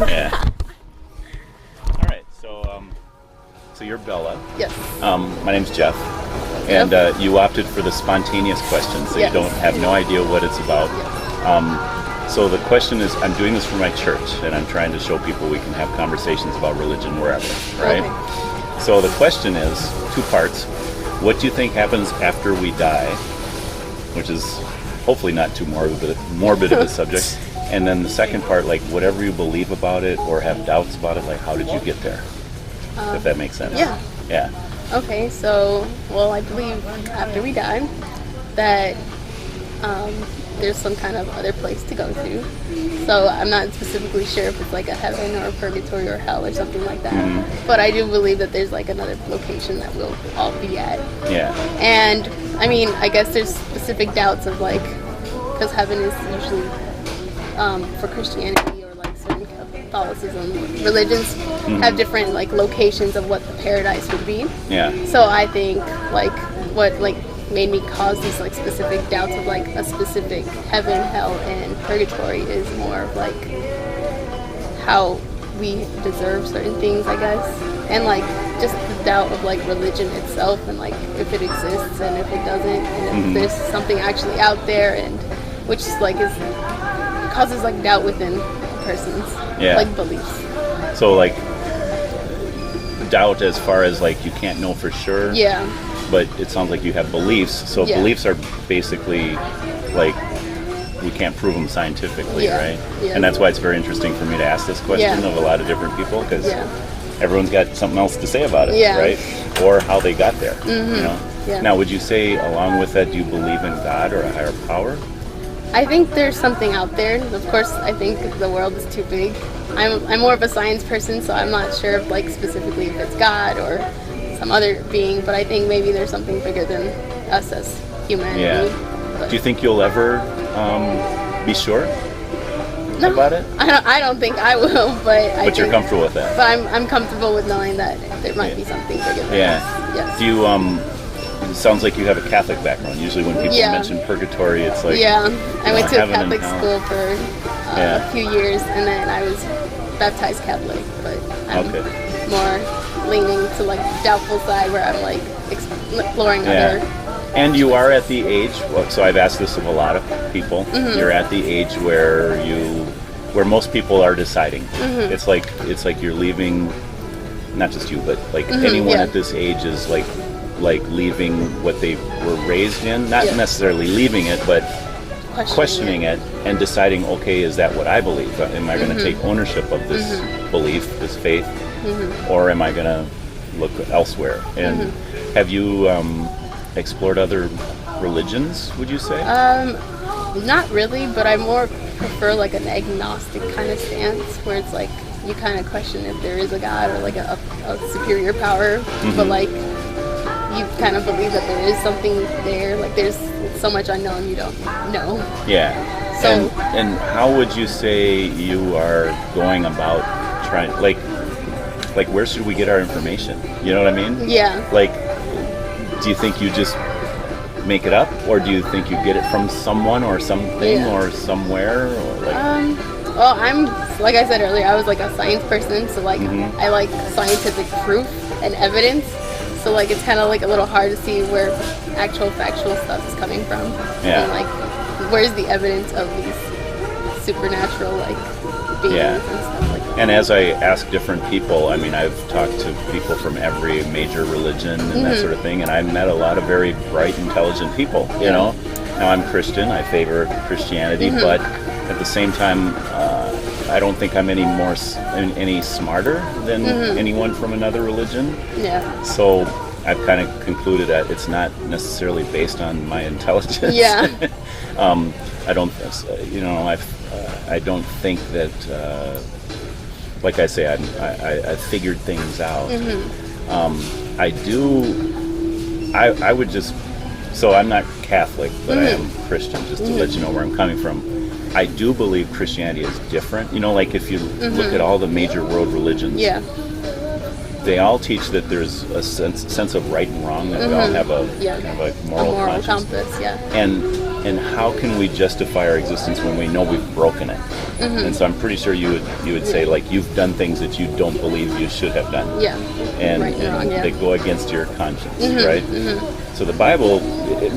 Yeah. All right. So you're Bella. Yes. My name's Jeff. And you opted for the spontaneous question, so you don't have no idea what it's about. Yes. So the question is, I'm doing this for my church, and I'm trying to show people we can have conversations about religion wherever, right? Okay. So the question is, two parts. What do you think happens after we die? Which is hopefully not too morbid of a subject. And then the second part, like whatever you believe about it or have doubts about it, like how did you get there? If that makes sense. Yeah. Yeah. Okay, so, well, I believe after we die that there's some kind of other place to go to. So I'm not specifically sure if it's like a heaven or a purgatory or hell or something like that. Mm-hmm. But I do believe that there's like another location that we'll all be at. Yeah. And, I mean, I guess there's specific doubts of like, because heaven is usually for Christianity or like certain Catholicism religions have different like locations of what the paradise would be. Yeah. So I think like what like made me cause these like specific doubts of like a specific heaven, hell, and purgatory is more of like how we deserve certain things, I guess, and like just the doubt of like religion itself and like if it exists and if it doesn't, and if there's something actually out there, and which like is causes like doubt within a person's like beliefs. So like doubt as far as like you can't know for sure. Yeah. But it sounds like you have beliefs. So beliefs are basically like we can't prove them scientifically, right? Yeah. And that's why it's very interesting for me to ask this question of a lot of different people, because everyone's got something else to say about it, right? Or how they got there. You know. Yeah. Now, would you say along with that, do you believe in God or a higher power? I think there's something out there. Of course, I think the world is too big. I'm more of a science person, so I'm not sure if like specifically if it's God or some other being, but I think maybe there's something bigger than us as humanity. Yeah. Do you think you'll ever be sure about it? I don't think I will, but you're comfortable with that. But I'm comfortable with knowing that there might be something bigger than us. Yes. Do you it sounds like you have a Catholic background. Usually when people mention purgatory, it's like I went to a Catholic school for a few years, and then I was baptized Catholic, but I'm more leaning to like doubtful side where I'm like exploring other. And you are at the age. So I've asked this of a lot of people. You're at the age where most people are deciding. It's like you're leaving. Not just you, but like anyone at this age is like leaving what they were raised in. Not necessarily leaving it, but questioning it and deciding, okay, is that what I believe? Am I going to take ownership of this belief, this faith, or am I going to look elsewhere? And have you explored other religions, would you say? Not really, but I more prefer like an agnostic kind of stance where it's like you kind of question if there is a God or like a superior power, but like you kind of believe that there is something there, like there's so much unknown you don't know. Yeah. So and how would you say you are going about trying, like where should we get our information? You know what I mean? Yeah. Like, do you think you just make it up, or do you think you get it from someone or something or somewhere, or like? Well, I'm like I said earlier, I was like a science person, so like I like scientific proof and evidence. So like it's kind of like a little hard to see where actual factual stuff is coming from, and like where's the evidence of these supernatural like beings and stuff like that. And as I ask different people, I mean, I've talked to people from every major religion and that sort of thing, and I've met a lot of very bright, intelligent people. You know, now I'm Christian, I favor Christianity, but at the same time, I don't think I'm any smarter than anyone from another religion. Yeah. So I've kind of concluded that it's not necessarily based on my intelligence. Yeah. I don't, I don't think that, like I say, I figured things out. I would just, so I'm not Catholic, but I am Christian, just to let you know where I'm coming from. I do believe Christianity is different. You know, like if you look at all the major world religions, they all teach that there's a sense of right and wrong, that we all have a kind of a moral conscience. Compass, And and how can we justify our existence when we know we've broken it? And so I'm pretty sure you would say, like, you've done things that you don't believe you should have done. Yeah. And, Right and wrong, and yeah. they go against your conscience, right? So the Bible,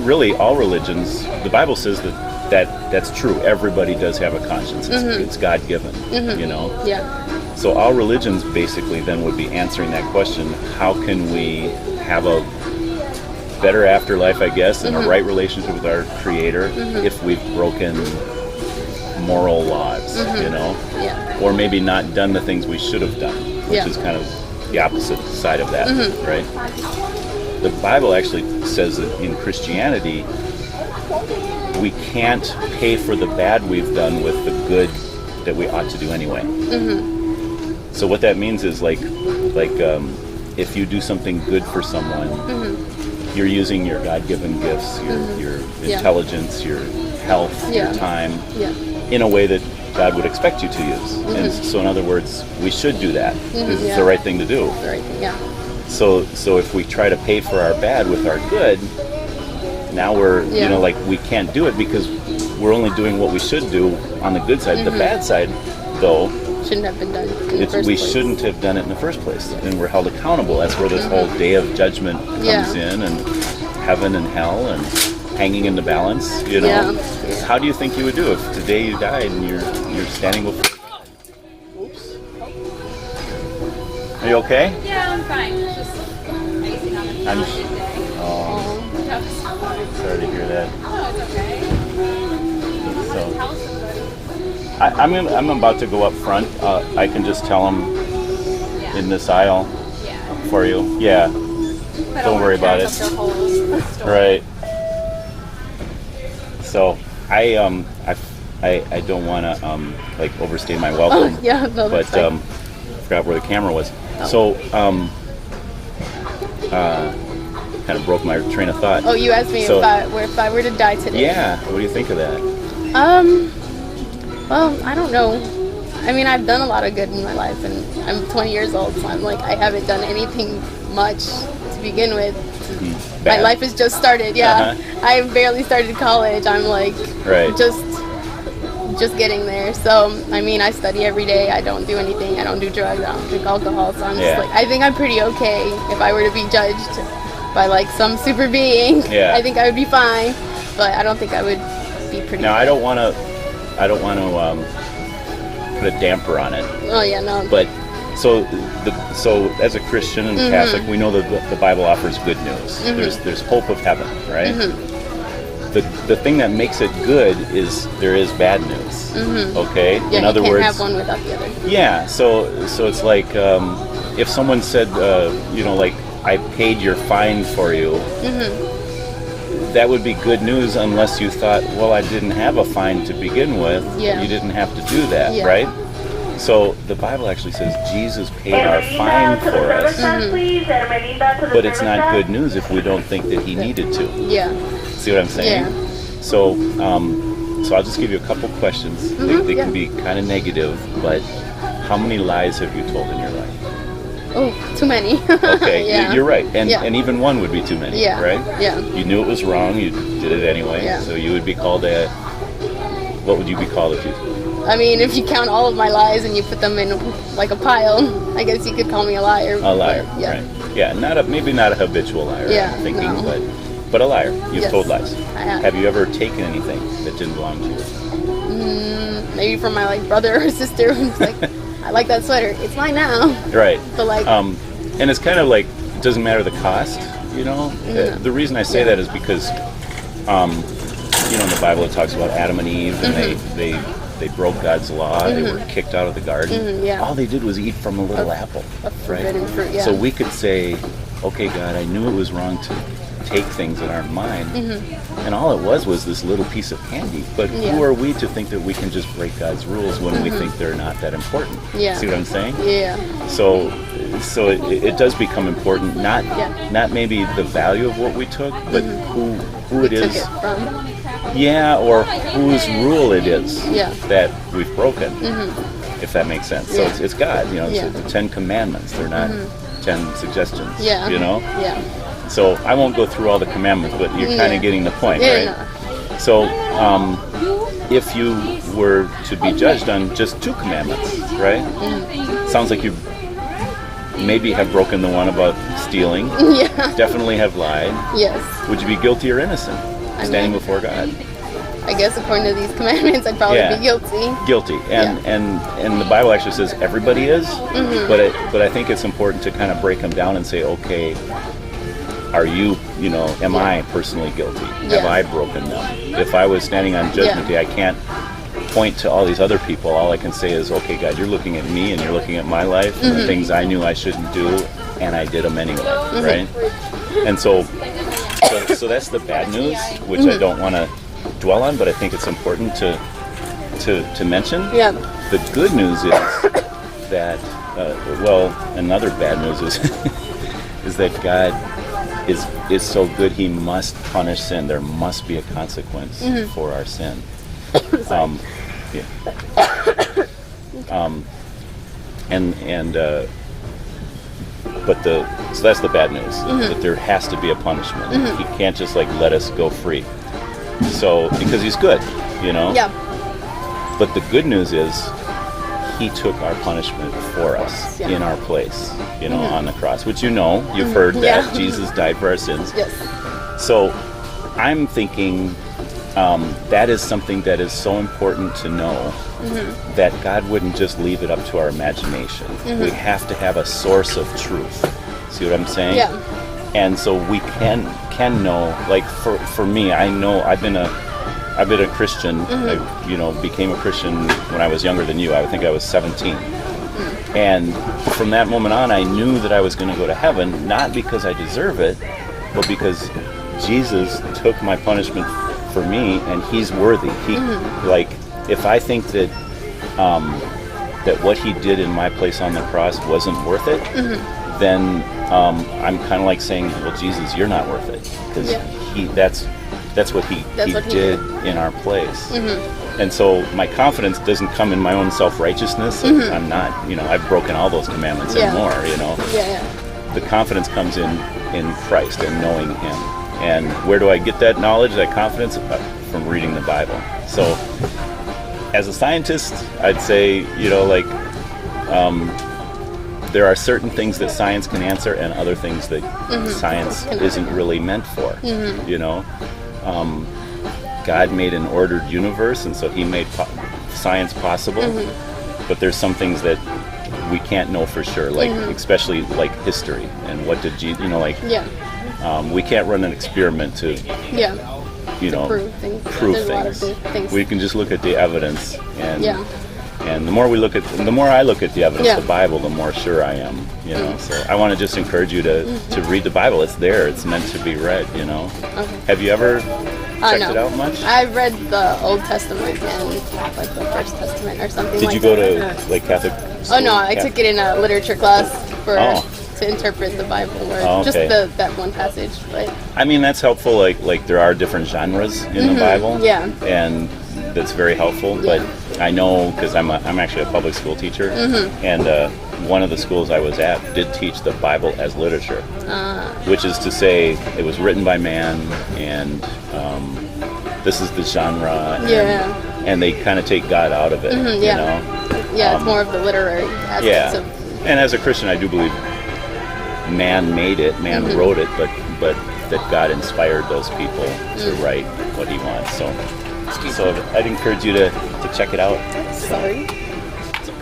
really all religions, the Bible says that's true. Everybody does have a conscience. It's God-given, you know? Yeah. So all religions basically then would be answering that question: how can we have a better afterlife, I guess, and a right relationship with our Creator if we've broken moral laws, you know? Yeah. Or maybe not done the things we should have done, which Yeah. is kind of the opposite side of that, right? The Bible actually says that in Christianity, we can't pay for the bad we've done with the good that we ought to do anyway. So what that means is like if you do something good for someone, you're using your God-given gifts, your intelligence, your health, your time, in a way that God would expect you to use. And so in other words, we should do that because it's the right thing to do. The right thing, yeah. So if we try to pay for our bad with our good, now we're, you know, like, we can't do it because we're only doing what we should do on the good side. The bad side, though, Shouldn't have been done in the first we place. shouldn't have done it in the first place. And we're held accountable. That's where this whole day of judgment comes in, and heaven and hell and hanging in the balance, you know. Yeah. How do you think you would do if today you died and you're standing before God? Oops. Are you okay? Yeah, I'm fine. It's just icing on a challenging day. Sorry to hear that. Oh, it's okay. So, Tell somebody. I'm about to go up front. I can just tell them in this aisle Yeah. for you. Yeah, don't worry about it. Right. So I don't want to like overstay my welcome. Yeah, no, But that's fine. forgot where the camera was. So kind of broke my train of thought. Oh, you asked me So- if I were to die today. Yeah. What do you think of that? Well, I don't know. I mean, I've done a lot of good in my life, and I'm 20 years old, so I'm like, I haven't done anything much to begin with. My Bad. life has just started. Yeah, I've barely started college. I'm like, Right. just getting there. So, I mean, I study every day. I don't do anything. I don't do drugs. I don't drink alcohol. So I'm Yeah. just like, I think I'm pretty okay if I were to be judged by like some super being. Yeah. I think I would be fine, but I don't think I would be pretty. Now I don't want to put a damper on it. Oh yeah, no. But so as a Christian and Catholic, we know that the Bible offers good news. There's hope of heaven, right? The thing that makes it good is there is bad news. Okay. Yeah, In other you can't words, have one without the other. yeah. So it's like if someone said, like, I paid your fine for you. That would be good news unless you thought, well, I didn't have a fine to begin with. Yeah. You didn't have to do that, Yeah. right? So the Bible actually says Jesus paid our fine for us, but it's not good news if we don't think that he needed to. Yeah. See what I'm saying? Yeah. So I'll just give you a couple questions. They can be kind of negative, but how many lies have you told in your life? Oh, too many. Okay, Yeah. you're right. And Yeah. and even one would be too many, Yeah. right? Yeah. You knew it was wrong, you did it anyway. Yeah. So you would be called what would you be called if you... I mean, if you count all of my lies and you put them in like a pile, I guess you could call me a liar. A liar, but, yeah. right. Yeah, maybe not a habitual liar, Yeah, I'm thinking, no. but a liar. You've Yes, told lies. I have. Have you ever taken anything that didn't belong to you? Maybe from my like brother or sister who's like, I like that sweater. It's mine now. Right. But like, And it's kind of like, it doesn't matter the cost, you know? The reason I say that is because, in the Bible it talks about Adam and Eve, and they broke God's law. They were kicked out of the garden. yeah. All they did was eat from a little apple, a forbidden fruit, yeah. So we could say, okay, God, I knew it was wrong to take things that aren't mine, and all it was this little piece of candy. But who are we to think that we can just break God's rules when we think they're not that important? Yeah. See what I'm saying? Yeah. So it does become important, not maybe the value of what we took, but who it Took is, it from. or whose rule it is that we've broken, if that makes sense. So it's God, it's the 10 Commandments. They're not 10 suggestions, Yeah. you know? Yeah. So I won't go through all the commandments, but you're kind of getting the point, Yeah. right? No. So, if you were to be judged on just 2 commandments, right? Sounds like you maybe have broken the one about stealing. Yeah. Definitely have lied. Yes. Would you be guilty or innocent standing before God? I guess according to these commandments, I'd probably be guilty. Guilty, and the Bible actually says everybody is, but I think it's important to kind of break them down and say, okay, are you, am I personally guilty? Have I broken them? If I was standing on Judgment Day, I can't point to all these other people. All I can say is, okay, God, you're looking at me and you're looking at my life and the things I knew I shouldn't do, and I did them anyway, right? And so that's the bad news, which I don't want to dwell on, but I think it's important to mention. Yeah. The good news is that, another bad news is that God is so good, He must punish sin. There must be a consequence for our sin. So that's the bad news. That there has to be a punishment. He can't just let us go free. So, because He's good, Yeah. But the good news is He took our punishment for us in our place, on the cross, which you've heard that Jesus died for our sins. Yes. So, I'm thinking that is something that is so important to know that God wouldn't just leave it up to our imagination. We have to have a source of truth. See what I'm saying? Yeah. And so we can know, for me, I know I've been a Christian. I became a Christian when I was younger than you. I think I was 17. And from that moment on, I knew that I was going to go to heaven, not because I deserve it, but because Jesus took my punishment for me, and He's worthy. He if I think that that what He did in my place on the cross wasn't worth it, then I'm kind of saying, well, Jesus, you're not worth it, because that's what he did in our place. And so my confidence doesn't come in my own self-righteousness. I'm not, I've broken all those commandments and more, The confidence comes in Christ and knowing Him. And where do I get that knowledge, that confidence? From reading the Bible. So as a scientist, I'd say, there are certain things that science can answer and other things that science isn't really meant for. God made an ordered universe, and so He made science possible. But there's some things that we can't know for sure, especially history and what did Jesus, we can't run an experiment to prove things. We can just look at the evidence, and the more I look at the evidence, the Bible, the more sure I am. So I want to just encourage you to read the Bible. It's there. It's meant to be read. Okay. Have you ever checked it out much? I've read the Old Testament and the First Testament or something. Did you go to Catholic school? Oh no, I took it in a literature class to interpret the Bible, or just that one passage. But I mean, that's helpful. There are different genres in the Bible. Yeah. And that's very helpful. But I know, because I'm actually a public school teacher, and one of the schools I was at did teach the Bible as literature, which is to say it was written by man, and this is the genre, and they kind of take God out of it. It's more of the literary aspects of. And as a Christian, I do believe man made it, man wrote it, but that God inspired those people to write what He wants. So I'd encourage you to check it out. Sorry.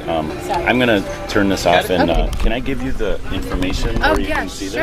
I'm going to turn this off, and can I give you the information where you can see this?